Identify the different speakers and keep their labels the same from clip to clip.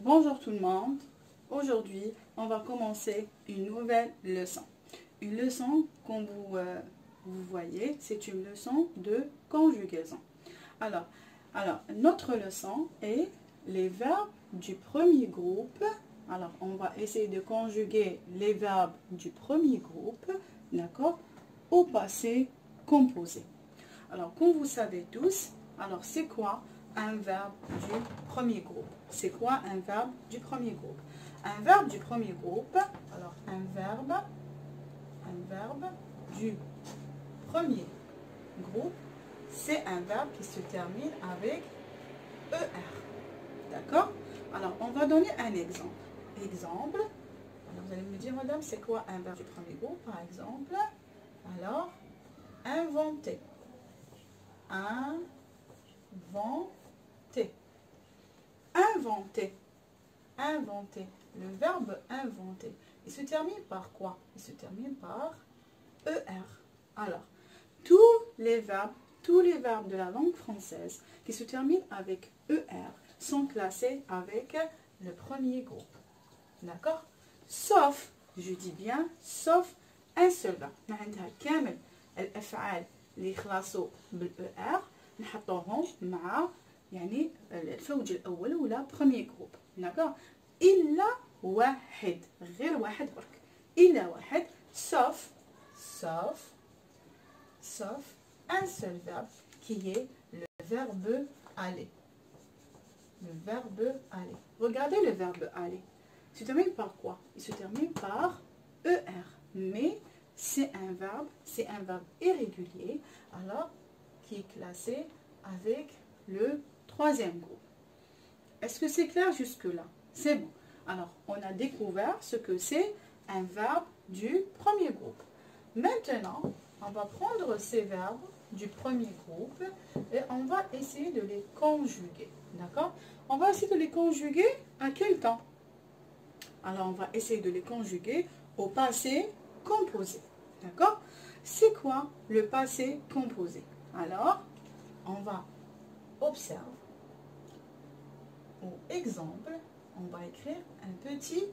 Speaker 1: Bonjour tout le monde. Aujourd'hui, on va commencer une nouvelle leçon. Une leçon, comme vous voyez, c'est une leçon de conjugaison. Alors, notre leçon est les verbes du premier groupe. Alors, on va essayer de conjuguer les verbes du premier groupe, d'accord, au passé composé. Alors, comme vous savez tous, alors c'est quoi un verbe du premier groupe? C'est quoi un verbe du premier groupe? Un verbe du premier groupe, alors un verbe du premier groupe, c'est un verbe qui se termine avec ER. D'accord? Alors, on va donner un exemple. Exemple, alors vous allez me dire, madame, c'est quoi un verbe du premier groupe, par exemple? Alors, inventer. Inventer. Inventer. Inventer. Le verbe inventer. Il se termine par quoi? Il se termine par ER. Alors, tous les verbes de la langue française qui se terminent avec ER sont classés avec le premier groupe. D'accord? Sauf, je dis bien, sauf un seul verbe. عندها كامل الأفعال اللي يخلصوا بالER نحطوهم مع يعني الفوج الأول ولا premier groupe. D'accord? إلا واحد، غير واحد برك، إلا واحد، sauf un seul verbe qui est le verbe aller. Le verbe aller. Regardez le verbe aller. Il se termine par quoi? Il se termine par ER. Mais c'est un verbe irrégulier, alors qui est classé avec le troisième groupe. Est-ce que c'est clair jusque-là? C'est bon. Alors, on a découvert ce que c'est un verbe du premier groupe. Maintenant, on va prendre ces verbes du premier groupe et on va essayer de les conjuguer. D'accord? On va essayer de les conjuguer à quel temps? Alors, on va essayer de les conjuguer au passé composé. D'accord? C'est quoi le passé composé? Alors, on va observer. Au exemple, on va écrire un petit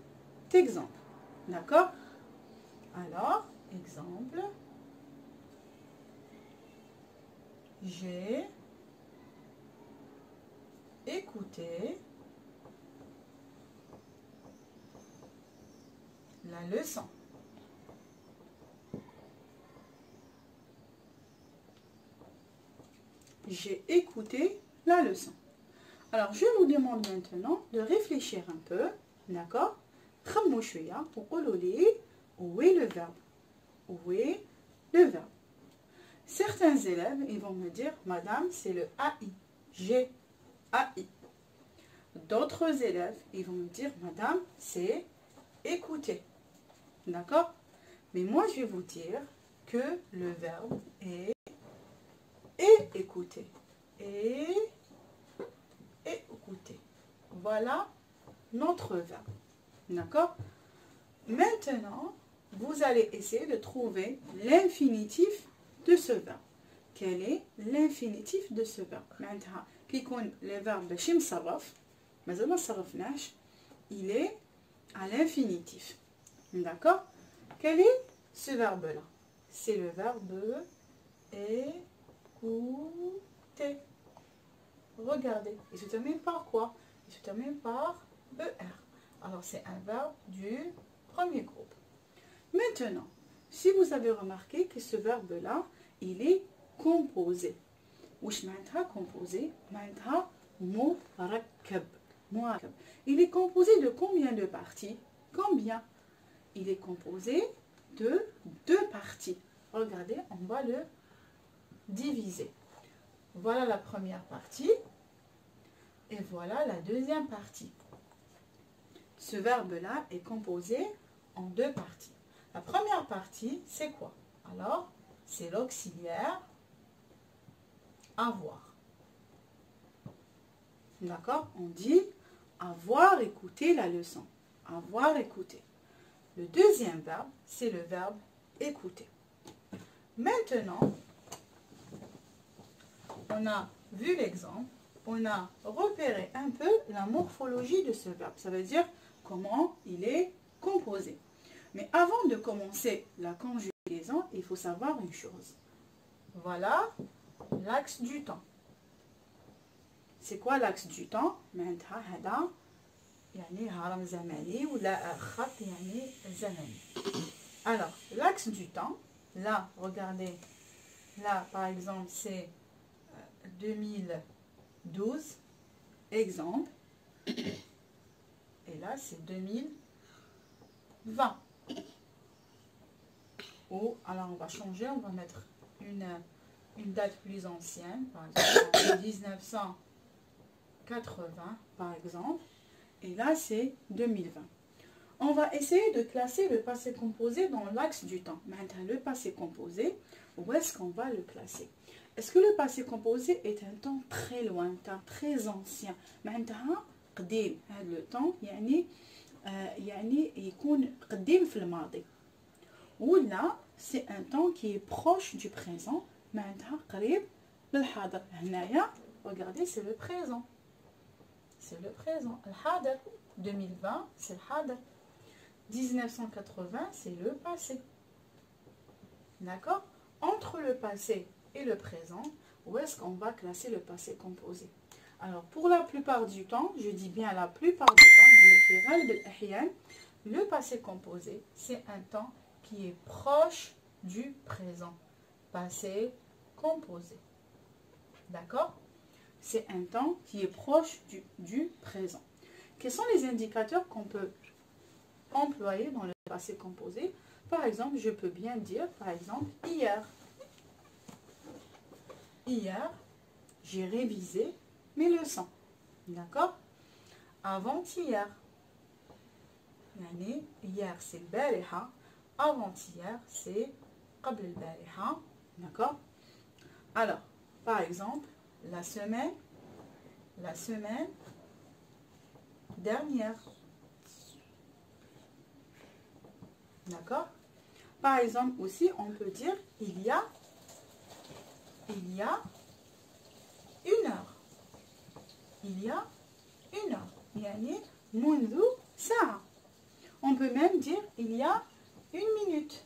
Speaker 1: exemple. D'accord? Alors, exemple. J'ai écouté la leçon. J'ai écouté la leçon. Alors, je vous demande maintenant de réfléchir un peu, d'accord? خموا شوية وقولوا لي où est le verbe? Où est le verbe? Certains élèves, ils vont me dire, madame, c'est le AI. J'ai AI. D'autres élèves, ils vont me dire, madame, c'est écouter. D'accord? Mais moi, je vais vous dire que le verbe est écouter. Et écouter. Voilà notre verbe. D'accord? Maintenant, vous allez essayer de trouver l'infinitif de ce verbe. Quel est l'infinitif de ce verbe? معناتها كي يكون le verbe باش ينصرف مازال ما صرفناش il est à l'infinitif. D'accord? Quel est ce verbe là? C'est le verbe écouter. Regardez, il se termine par quoi? Il se termine par ER. Alors c'est un verbe du premier groupe. Maintenant, si vous avez remarqué que ce verbe là il est composé. وش معناتها composé? معناتها مركب. Il est composé de combien de parties? Combien? Il est composé de 2 parties. Regardez, on va le diviser. Voilà la première partie et voilà la deuxième partie. Ce verbe-là est composé en 2 parties. La première partie, c'est quoi? Alors, c'est l'auxiliaire avoir. D'accord? On dit avoir écouté la leçon. Avoir écouté. Le deuxième verbe, c'est le verbe écouter. Maintenant, on a vu l'exemple, on a repéré un peu la morphologie de ce verbe. Ça veut dire comment il est composé. Mais avant de commencer la conjugaison, il faut savoir une chose. Voilà l'axe du temps. C'est quoi l'axe du temps? Alors, l'axe du temps, là, regardez, là, par exemple, c'est 2012, exemple, et là, c'est 2020. Ou, alors, on va changer, on va mettre une date plus ancienne, par exemple, 1980, par exemple, et là, c'est 2020. On va essayer de classer le passé composé dans l'axe du temps. Maintenant, le passé composé, où est-ce qu'on va le classer? Est-ce que le passé composé est un temps très lointain, très ancien? Maintenant, le temps, يكون قديم في الماضي. Ou là, c'est un temps qui est proche du présent. Maintenant, قريب للحاضر. هنايا, regardez, c'est le présent. C'est le présent. الحاضر. 2020, c'est le حاضر. 1980, c'est le passé. D'accord? Entre le passé et le présent, où est-ce qu'on va classer le passé composé? Alors, pour la plupart du temps, je dis bien la plupart du temps, le passé composé, c'est un temps qui est proche du présent. Passé composé. D'accord? C'est un temps qui est proche du présent. Quels sont les indicateurs qu'on peut employer dans le passé composé? Par exemple, je peux bien dire, par exemple, hier. Hier, j'ai révisé mes leçons. D'accord? Avant-hier. Hier, c'est البارحة. Avant-hier, c'est قبل البارحة. D'accord? Alors, par exemple, la semaine dernière. D'accord? Par exemple aussi, on peut dire il y a une heure. Il y a une heure. يعني منذ ساعة. On peut même dire il y a une minute.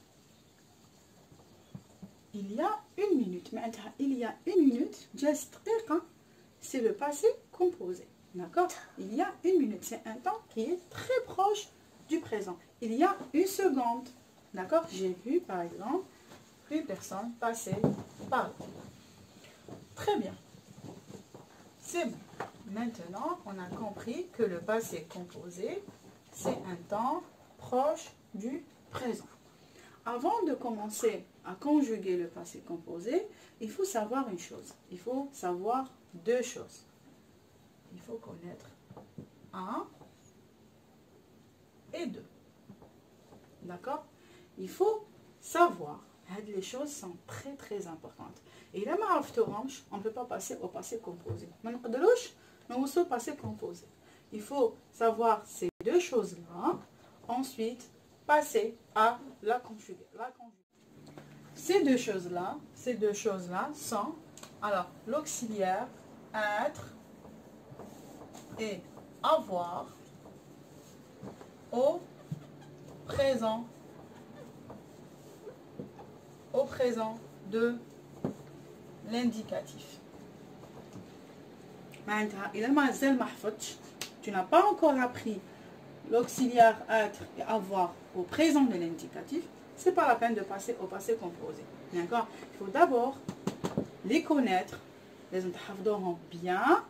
Speaker 1: Il y a une minute. Il y a une minute, c'est le passé composé. D'accord? Il y a une minute. C'est un temps qui est très proche du présent. Il y a une seconde. D'accord? J'ai vu, par exemple, une personne passer par là. Très bien. C'est bon. Maintenant, on a compris que le passé composé, c'est un temps proche du présent. Avant de commencer à conjuguer le passé composé, il faut savoir une chose. Il faut savoir deux choses. Il faut connaître 1 et 2. D'accord? Il faut savoir. Les choses sont très très importantes. Et là, on ne peut pas passer au passé composé. Au passé composé. Il faut savoir ces deux choses-là. Ensuite, passer à la conjuguer. Ces deux choses-là sont alors l'auxiliaire être et avoir au présent de l'indicatif. Tu n'as pas encore appris l'auxiliaire être et avoir au présent de l'indicatif, c'est pas la peine de passer au passé composé. D'accord? Il faut d'abord les connaître, les نحفظوهم bien.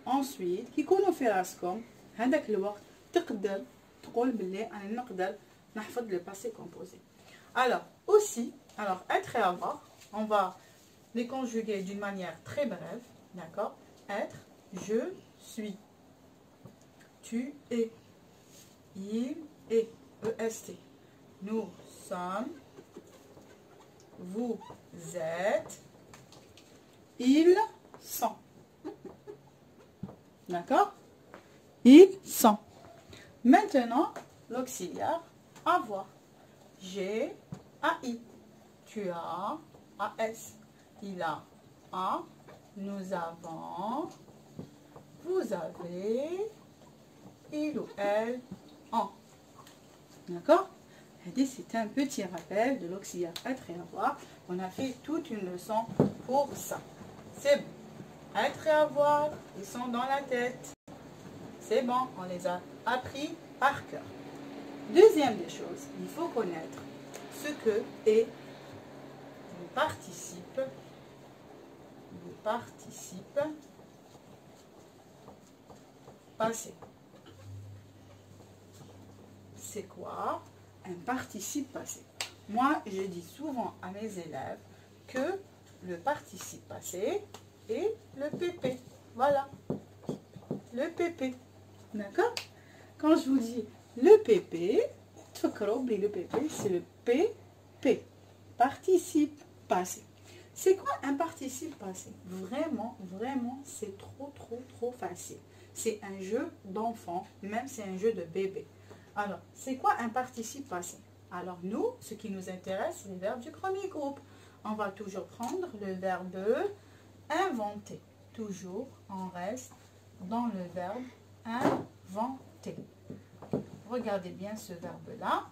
Speaker 1: Ensuite, كي يكونوا في راسكم هذاك الوقت تقدر تقول باللي انا نقدر نحفظ le passé composé. Alors, aussi, être et avoir, on va les conjuguer d'une manière très brève. D'accord? Être, je suis. Tu es. Il est. EST. Nous sommes. Vous êtes. Ils sont. D'accord? Ils sont. Maintenant, l'auxiliaire avoir. J'ai, AI. Tu as, AS. Il a, A. Nous avons. Vous avez, il ou elle, on. D'accord? C'est un petit rappel de l'auxiliaire être et avoir. On a fait toute une leçon pour ça. C'est bon. Être et avoir, ils sont dans la tête. C'est bon, on les a appris par cœur. Deuxième des choses, il faut connaître ce que est le participe. Le participe passé. C'est quoi un participe passé? Moi, je dis souvent à mes élèves que le participe passé est le PP. Voilà, le PP. D'accord? Quand je vous dis le PP, le PP, c'est le PP. Participe passé. C'est quoi un participe passé? Vraiment, vraiment, c'est trop facile. C'est un jeu d'enfant, même c'est un jeu de bébé. Alors, c'est quoi un participe passé? Alors, nous, ce qui nous intéresse, c'est les verbes du premier groupe. On va toujours prendre le verbe inventer. Toujours, on reste dans le verbe inventer. Regardez bien ce verbe-là.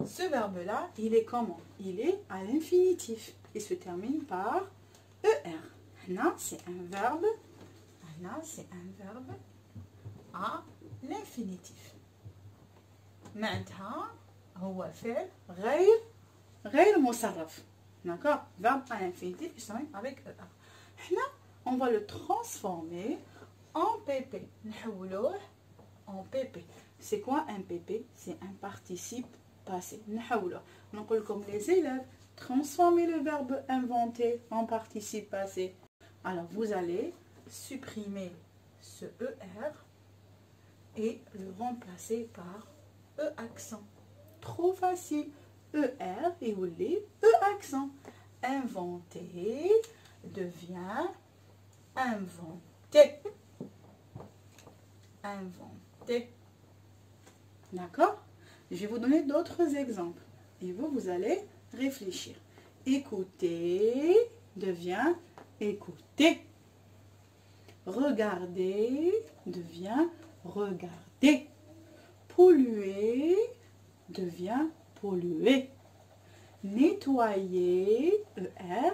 Speaker 1: Ce verbe-là, il est comment? Il est à l'infinitif. Il se termine par ER. Là, c'est un verbe. Là, c'est un verbe à l'infinitif. معناتها هو فعل غير مصرف. D'accord? Verbe à l'infinitif qui s'arrête avec ER. Là, on va le transformer en PP. نحولوه en PP. C'est quoi un PP? C'est un participe passé. نحولوه. نقول comme les élèves, transformer le verbe inventer en participe passé. Alors, vous allez supprimer ce ER et le remplacer par E accent. Trop facile. ER et oulé, E accent. Inventer devient inventer. Inventer. D'accord? Je vais vous donner d'autres exemples. Et vous allez réfléchir. Écouter devient écouter. Regarder devient regarder. Polluer devient polluer. Nettoyer, ER,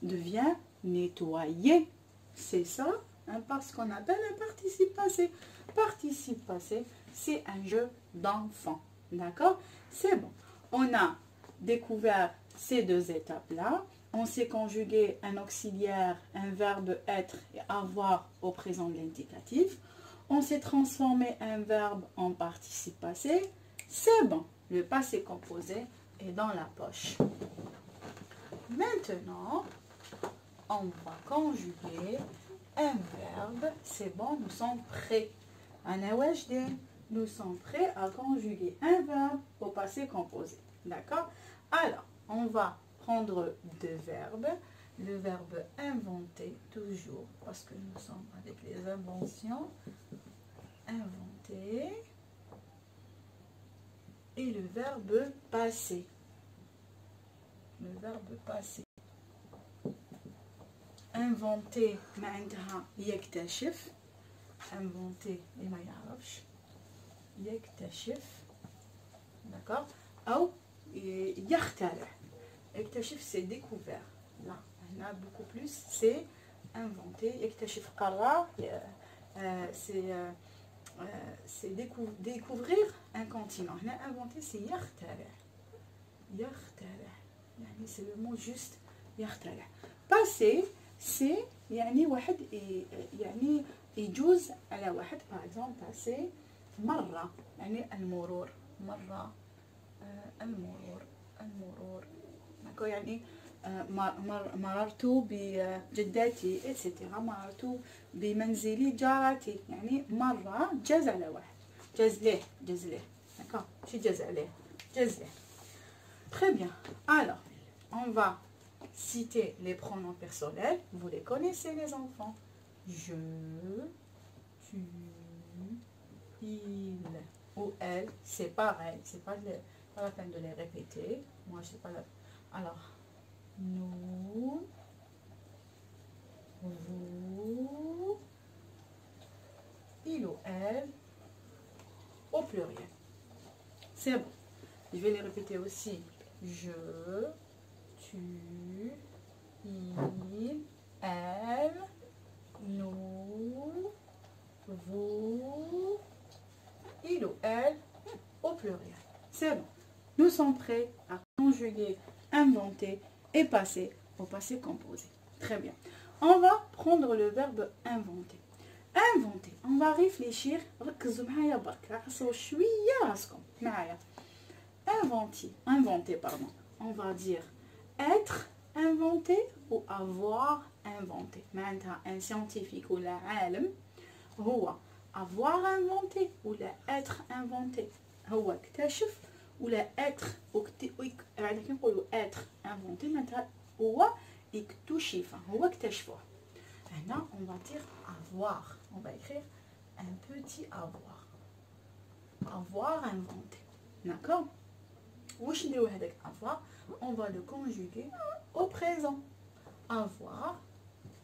Speaker 1: devient nettoyer. C'est ça, ce qu'on appelle un participe passé. Participe passé, c'est un jeu d'enfant. D'accord? C'est bon. On a découvert ces deux étapes-là. On sait conjuguer un auxiliaire, un verbe être et avoir au présent de l'indicatif. On sait transformer un verbe en participe passé. C'est bon. Le passé composé est dans la poche. Maintenant, on va conjuguer un verbe. C'est bon, nous sommes prêts. Nous sommes prêts à conjuguer un verbe au passé composé. D'accord? Alors, on va prendre deux verbes. Le verbe inventer, toujours, parce que nous sommes avec les inventions. Inventer. Et le verbe passer. Le verbe passer. Inventer, معناتها يكتشف. Inventer, اللي ما يعرفش. يكتشف. D'accord? أو يخترع. يكتشف, c'est découvert. Là, on a beaucoup plus, c'est inventer. يكتشف قرر, c'est découvrir un continent. On a inventé, c'est يخترع. يخترع. يعني c'est le mot juste يخترع. Passer, c'est يعني واحد يعني يجوز على واحد. par exemple passer مرة يعني المرور. مرة المرور d'accord يعني مررت بجدتي etc. مررت بمنزل جارتي يعني مرة جاز على واحد. جاز ليه d'accord. شي جاز عليه. جاز ليه. Très bien. Alors, on va citer les pronoms personnels. Vous les connaissez, les enfants. Je, tu, il ou elle. C'est pareil. C'est pas la peine de les répéter. Moi, je sais pas la... Alors, nous, vous, il ou elle au pluriel. C'est bon. Je vais les répéter aussi. Je, tu, il, elle, nous, vous, il ou elle au pluriel. C'est bon. Nous sommes prêts à conjuguer, inventer et passer au passé composé. Très bien. On va prendre le verbe inventer. Inventer. On va réfléchir. Inventer, pardon. On va dire être inventé ou avoir inventé. Maintenant, un scientifique ou l'عالم هو avoir inventé ou être inventé. هو اكتشف ولا être يعني كي نقولوا être inventé معناتها هو اكتشف هو اكتشفه. هنا on va dire avoir. On va écrire un petit avoir. Avoir inventé. D'accord? واش نديرو هذاك avoir? On va le conjuguer au présent. Avoir,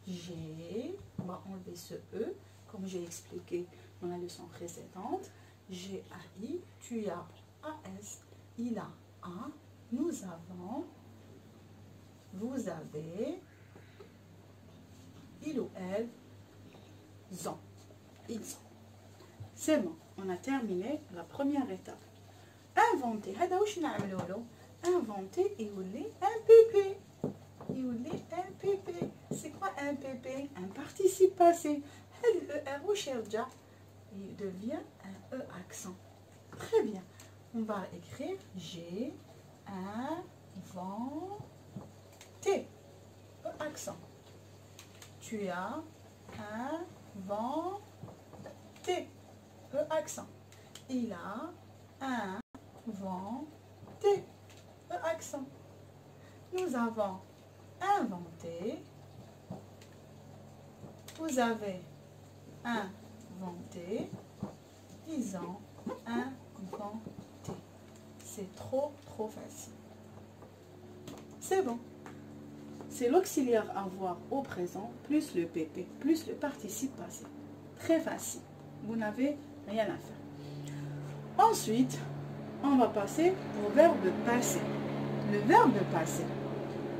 Speaker 1: j'ai, on va enlever ce E, comme j'ai expliqué dans la leçon précédente. J'ai AI, tu as AS, il a A, nous avons, vous avez, il ou elle, ont, ils ont. C'est bon, on a terminé la première étape. Inventer, هذا واش نعملوا له؟ Inventer يولي un PP. يولي un PP. C'est quoi un PP? Un participe passé. هذا ER واش يرجع؟ Il devient un E accent. Très bien. On va écrire j'ai inventé. E accent. Tu as inventé. E accent. Il a inventé. E accent. Nous avons inventé. Vous avez inventé. Ils ont inventé. C'est trop facile. C'est bon. C'est l'auxiliaire avoir au présent plus le PP plus le participe passé. Très facile. Vous n'avez rien à faire. Ensuite, on va passer au verbe passer. Le verbe passer,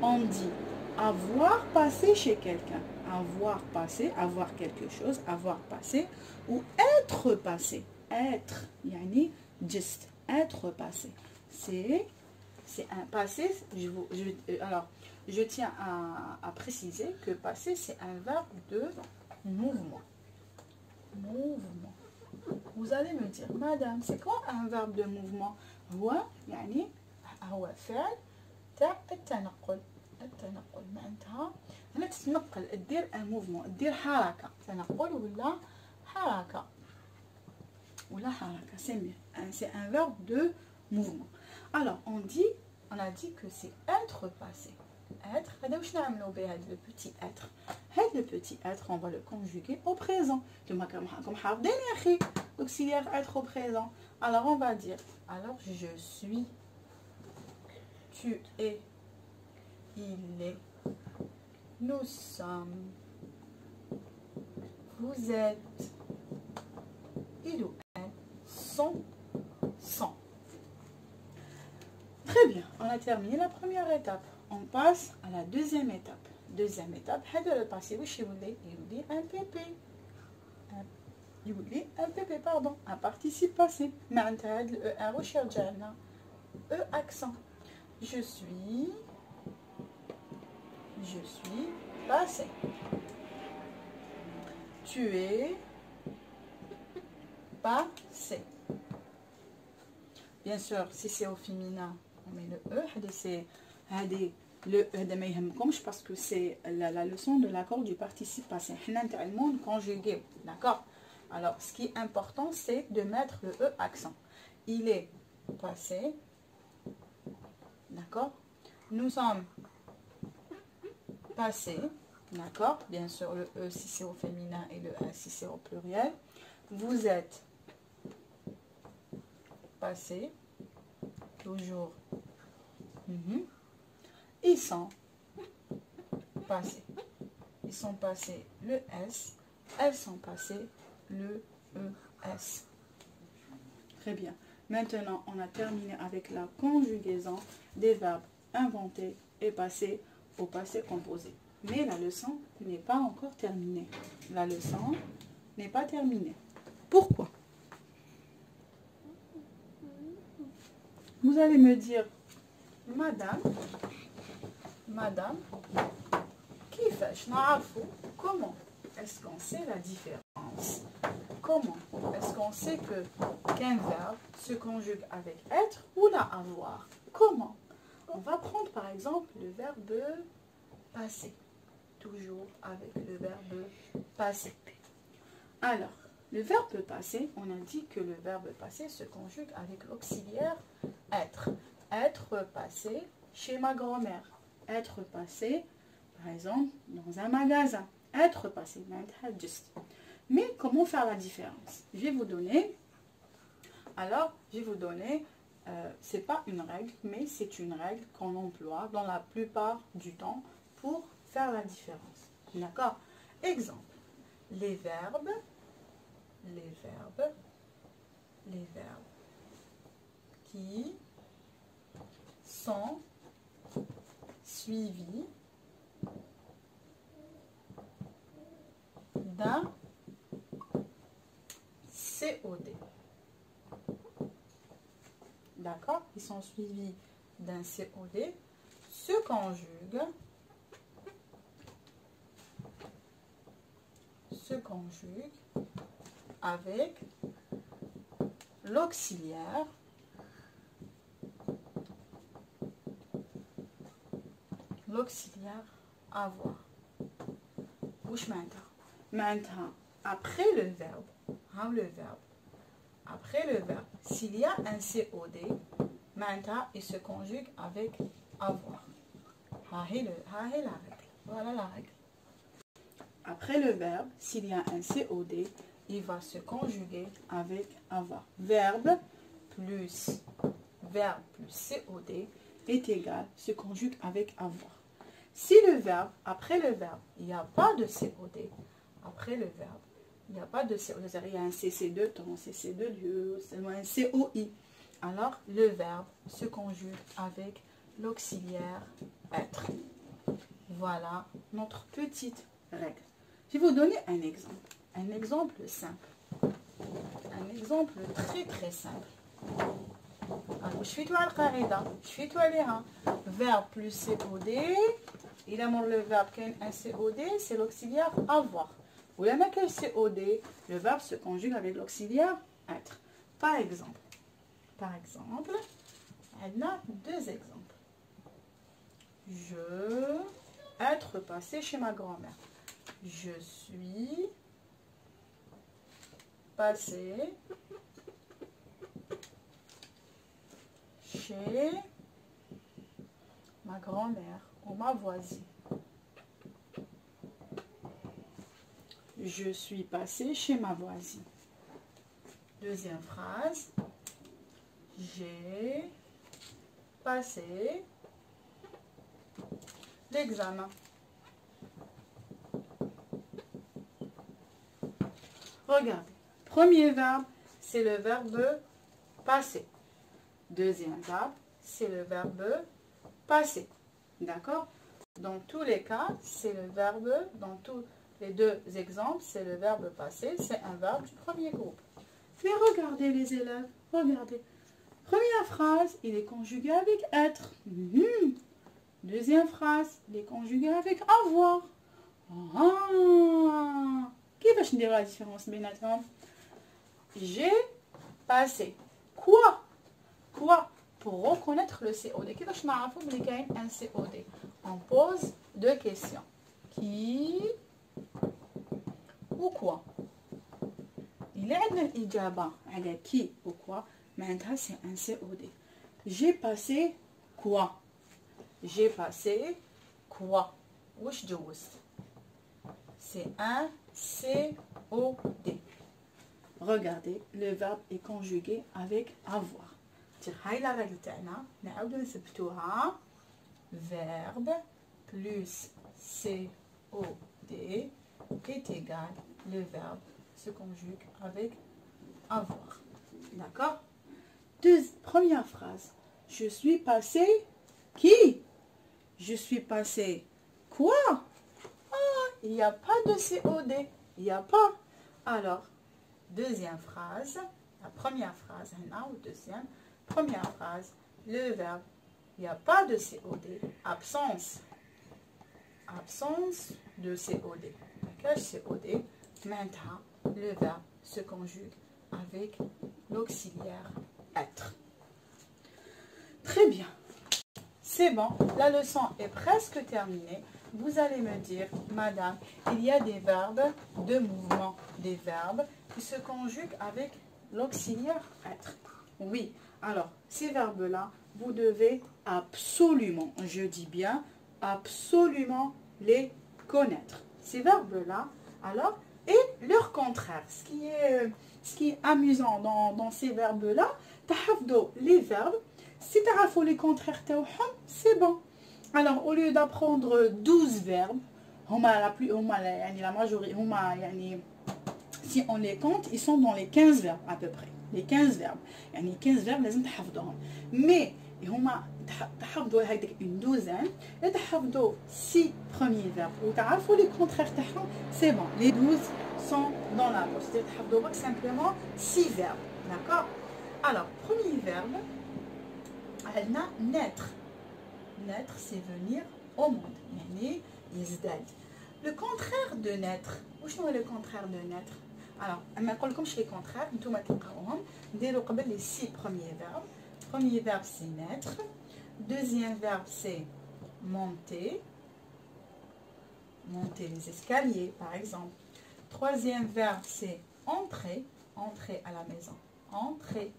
Speaker 1: on dit avoir passé chez quelqu'un. Avoir passé, avoir quelque chose, avoir passé, ou être passé. Être, yani just, être passé. C'est un passé, alors, je tiens à préciser que passer, c'est un verbe de mouvement. Mouvement. Vous allez me dire, madame, c'est quoi un verbe de mouvement? هو يعني هو فعل تاع التنقل. التنقل معناتها هنا تتنقل دير ان موفمون دير حركه تنقل ولا حركه c'est mieux. C'est un verbe de mouvement. Alors on a dit que c'est être passé. Être, هذا واش نعملوا به هذا le petit être. هذا le petit être on va le conjuguer au présent. Comme حافظين يا اخي auxiliaire être au présent. Alors on va dire alors je suis, tu es, il est, nous sommes, vous êtes, il ou elle sont. Très bien, on a terminé la première étape. On passe à la deuxième étape. Deuxième étape, هذا le passé واش يولي un PP. يولي un PP pardon, un participe passé. معناتها هذا ال ER واش يرجع لنا؟ E accent. Je suis passé. Tu es passé. Bien sûr, si c'est au féminin, on met le E. Le E ما يهمكمش parce que c'est la leçon de l'accord du participe passé. حنا نتعلموا conjuguer, d'accord? Alors, ce qui est important, c'est de mettre le E accent. Il est passé, d'accord? Nous sommes passés, d'accord? Bien sûr, le E si c'est au féminin et le A si c'est au pluriel. Vous êtes passé, toujours. Ils sont passés. Ils sont passés le S. Elles sont passées le E-S. Très bien. Maintenant, on a terminé avec la conjugaison des verbes inventés et passés au passé composé. Mais la leçon n'est pas encore terminée. La leçon n'est pas terminée. Pourquoi? Vous allez me dire, Madame, comment est-ce qu'on sait la différence? Comment est-ce qu'on sait qu'un verbe se conjugue avec être ou la avoir? Comment? On va prendre par exemple le verbe passer. Toujours avec le verbe passer. Alors, le verbe passer, on a dit que le verbe passer se conjugue avec l'auxiliaire être. Être passé chez ma grand-mère. Être passé, par exemple, dans un magasin. Être passé. Mais comment faire la différence? Je vais vous donner, c'est pas une règle, mais c'est une règle qu'on emploie dans la plupart du temps pour faire la différence. D'accord? Exemple, les verbes qui sont suivis d'un COD. D'accord? Ils sont suivis d'un COD, se conjuguent avec l'auxiliaire avoir. Wesh maintenant, après le verbe, s'il y a un COD, maintenant il se conjugue avec avoir. La règle. Voilà la règle. Après le verbe, s'il y a un COD, il va se conjuguer avec avoir. Verbe plus COD est égal, se conjugue avec avoir. Si le verbe, après le verbe, il n'y a pas de COD, après le verbe, il n'y a pas de COD, il y a un CC de temps, CC de lieu, seulement un COI. Alors, le verbe se conjugue avec l'auxiliaire être. Voilà notre petite règle. Je vais vous donner un exemple simple. Un exemple très très simple. Alors, je fais toi verbe plus COD. Il a le verbe qui a un COD, c'est l'auxiliaire avoir. Ou il y a quel COD, le verbe se conjugue avec l'auxiliaire être. Par exemple, elle a deux exemples. Je être passé chez ma grand-mère. Je suis passé chez ma grand-mère ou ma voisine. Je suis passé chez ma voisine. Deuxième phrase. J'ai passé l'examen. Regardez. Premier verbe, c'est le verbe passer. Deuxième verbe, c'est le verbe passer. D'accord? Dans tous les cas, c'est le verbe, dans tous les deux exemples, c'est le verbe passer, c'est un verbe du premier groupe. Mais regardez les élèves, regardez. Première phrase, il est conjugué avec être. Deuxième phrase, il est conjugué avec avoir. Qui va dire la différence maintenant? J'ai passé. Quoi? Pour reconnaître le COD. Qui va dire un COD? On pose deux questions. Qui ou quoi? Il est l'ijaba. Qui ou quoi? Maintenant, c'est un COD. J'ai passé quoi? J'ai passé quoi? C'est un COD. Regardez, le verbe est conjugué avec avoir. Verbe plus COD est égal le verbe se conjugue avec avoir. D'accord? Première phrase. Je suis passé qui? Je suis passé quoi? Ah, il n'y a pas de COD. Il n'y a pas. Alors, deuxième phrase. La première phrase, ou deuxième. Première phrase. Le verbe. Il n'y a pas de COD. Absence. Absence de COD. D'accord? COD. Maintenant, le verbe se conjugue avec l'auxiliaire être. Très bien. C'est bon, la leçon est presque terminée. Vous allez me dire, madame, il y a des verbes de mouvement, des verbes qui se conjuguent avec l'auxiliaire être. Oui, alors, ces verbes-là, vous devez absolument, je dis bien, absolument les connaître. Ces verbes-là, alors, et leur contraire. Ce qui est amusant dans ces verbes-là, les verbes, si tu as les contraires, c'est bon. Alors, au lieu d'apprendre 12 verbes, la majorité, si on les compte, ils sont dans les 15 verbes à peu près. Les 15 verbes. Les 15 verbes, les mais une douzaine, et tu 6 premiers verbes. Ou les contraires, c'est bon. Les 12 sont dans la poche. C'est-à-dire simplement 6 verbes. D'accord? Alors, premier verbe, elle a naître. Naître, c'est venir au monde. Le contraire de naître. Où est le contraire de naître? Alors, je ne vais pas vous dire les contraires. Vous allez les 6 premiers verbes. Premier verbe, c'est naître. Deuxième verbe, c'est monter. Monter les escaliers, par exemple. Troisième verbe, c'est entrer. Entrer à la maison. Entrer.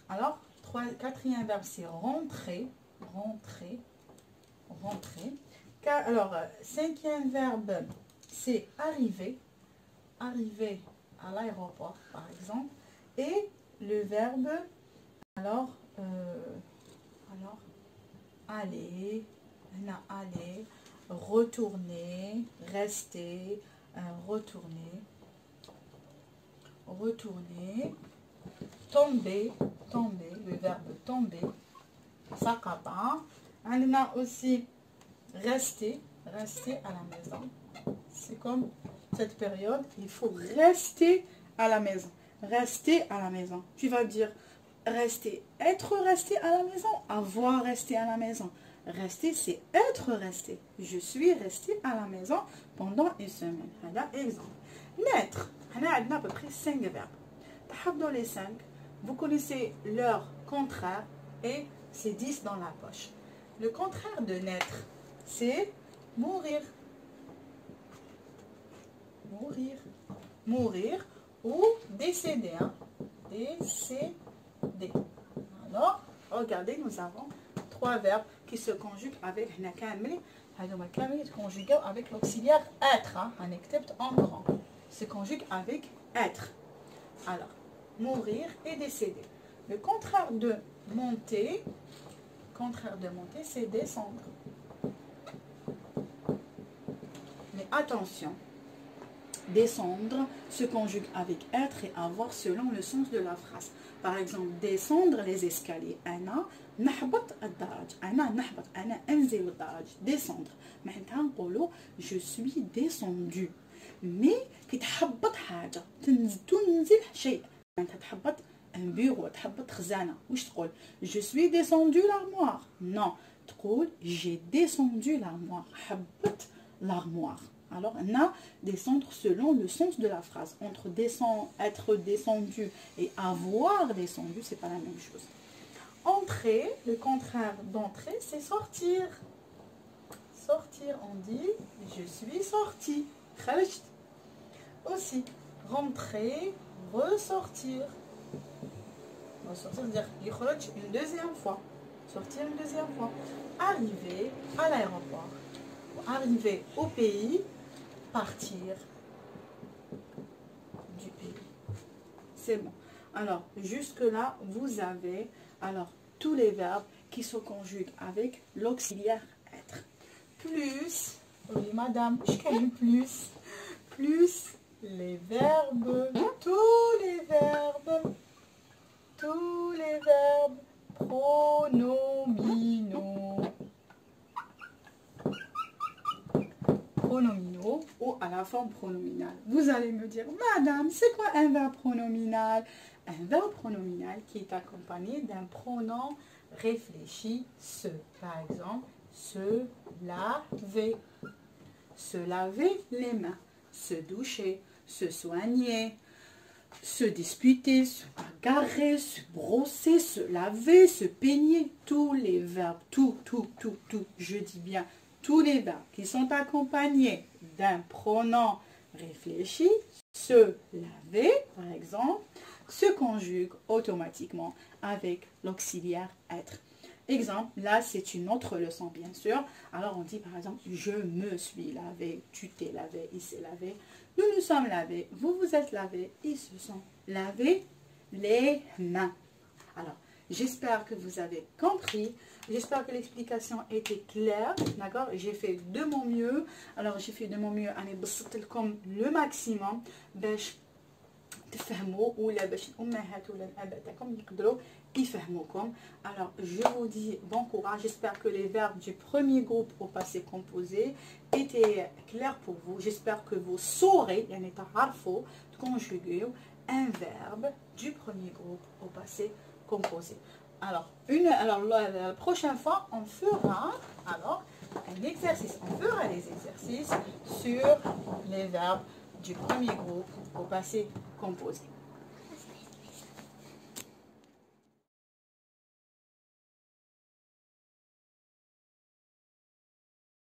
Speaker 1: Alors, quatrième verbe, c'est rentrer. Rentrer. Rentrer. Alors, cinquième verbe, c'est arriver. Arriver à l'aéroport, par exemple. Et le verbe, alors aller, aller, retourner, rester, retourner, retourner, tomber, tomber, le verbe tomber, sakata. On a aussi rester, rester à la maison. C'est comme cette période, il faut rester à la maison. Rester à la maison. Tu vas dire rester, être resté à la maison, avoir resté à la maison. Rester, c'est être resté. Je suis resté à la maison pendant une semaine. Voilà, exemple. Naître. On a à peu près 5 verbes. Dans les 5, vous connaissez leur contraire et c'est 10 dans la poche. Le contraire de naître, c'est mourir. Mourir. Mourir ou décéder. Hein. Décéder. Alors, regardez, nous avons 3 verbes qui se conjuguent avec avec l'auxiliaire être. Hein. En grand. Se conjugue avec être. Alors, mourir et décéder. Le contraire de monter, c'est descendre. Mais attention, descendre se conjugue avec être et avoir selon le sens de la phrase. Par exemple, descendre les escaliers. Ana nahbat ad-daraj. Ana nahbat, ana anzil ad-daraj. Descendre. Maintenant, نقولوا je suis descendu. Mais كي تحبط حاجة تنزل شيء. أنت تحبط un bureau, تحبط خزانة. واش تقول؟ Je suis descendu l'armoire. Non, تقول j'ai descendu l'armoire. حبط l'armoire. Alors, on a descendre selon le sens de la phrase. Entre être descendu et avoir descendu, c'est pas la même chose. Entrer, le contraire d'entrer, c'est sortir. Sortir, on dit je suis sorti. Aussi, rentrer, ressortir. Ressortir, c'est-à-dire une deuxième fois. Sortir une deuxième fois. Arriver à l'aéroport. Arriver au pays. Partir du pays. C'est bon. Alors, jusque-là, vous avez alors tous les verbes qui se conjuguent avec l'auxiliaire être. Plus, oui madame, je connais plus les verbes, tous les verbes pronominaux. Pronominaux ou à la forme pronominale. Vous allez me dire, madame, c'est quoi un verbe pronominal? Un verbe pronominal qui est accompagné d'un pronom réfléchi, se. Par exemple, se laver. Se laver les mains. Se doucher, se soigner, se disputer, se bagarrer, se brosser, se laver, se peigner. Tous les verbes, tout, je dis bien, tous les verbes qui sont accompagnés d'un pronom réfléchi, se laver, par exemple, se conjuguent automatiquement avec l'auxiliaire être. Exemple, là c'est une autre leçon bien sûr. Alors on dit par exemple, je me suis lavé, tu t'es lavé, il s'est lavé, nous nous sommes lavés, vous vous êtes lavés, ils se sont lavés les mains. Alors, j'espère que vous avez compris. J'espère que l'explication était claire. D'accord? J'ai fait de mon mieux. Alors, j'ai fait de mon mieux à comme le maximum. تفهموا ولا باش الامهات ولا الاباء تاعكم يقدروا يفهموكم. Alors je vous dis bon courage. J'espère que les verbes du premier groupe au passé composé étaient clairs pour vous. J'espère que vous saurez يعني تعرفوا conjuguer un verbe du premier groupe au passé composé. Alors la prochaine fois on fera un exercice. On fera des exercices sur les verbes du premier groupe au passé composé.